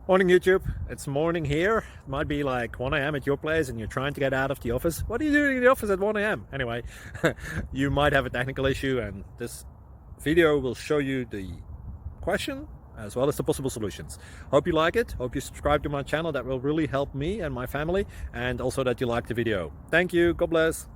Morning YouTube, it's morning here. It might be like 1 a.m. at your place and you're trying to get out of the office. What are you doing in the office at 1 a.m.? Anyway, you might have a technical issue and this video will show you the question as well as the possible solutions. Hope you like it, hope you subscribe to my channel. That will really help me and my family, and also that you like the video. Thank you, God bless.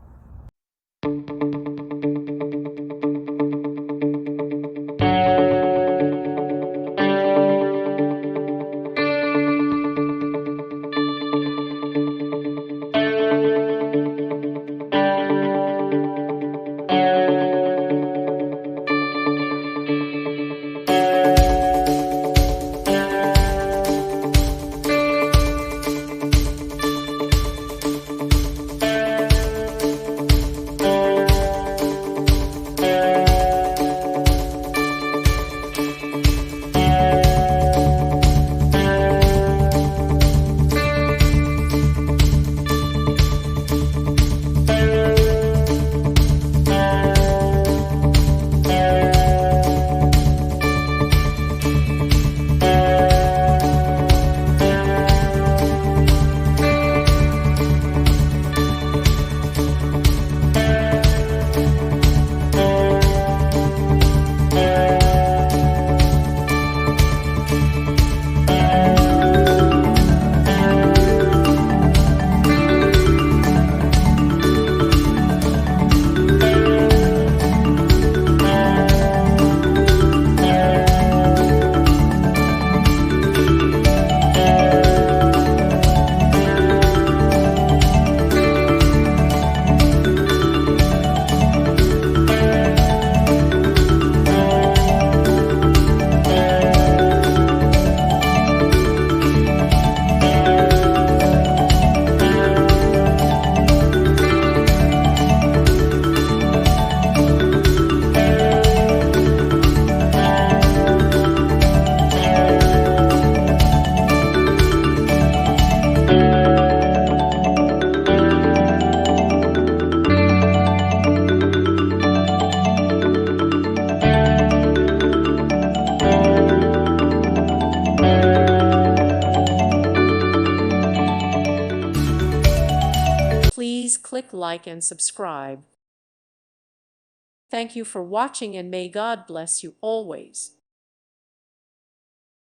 Please click like and subscribe. Thank you for watching and may God bless you always.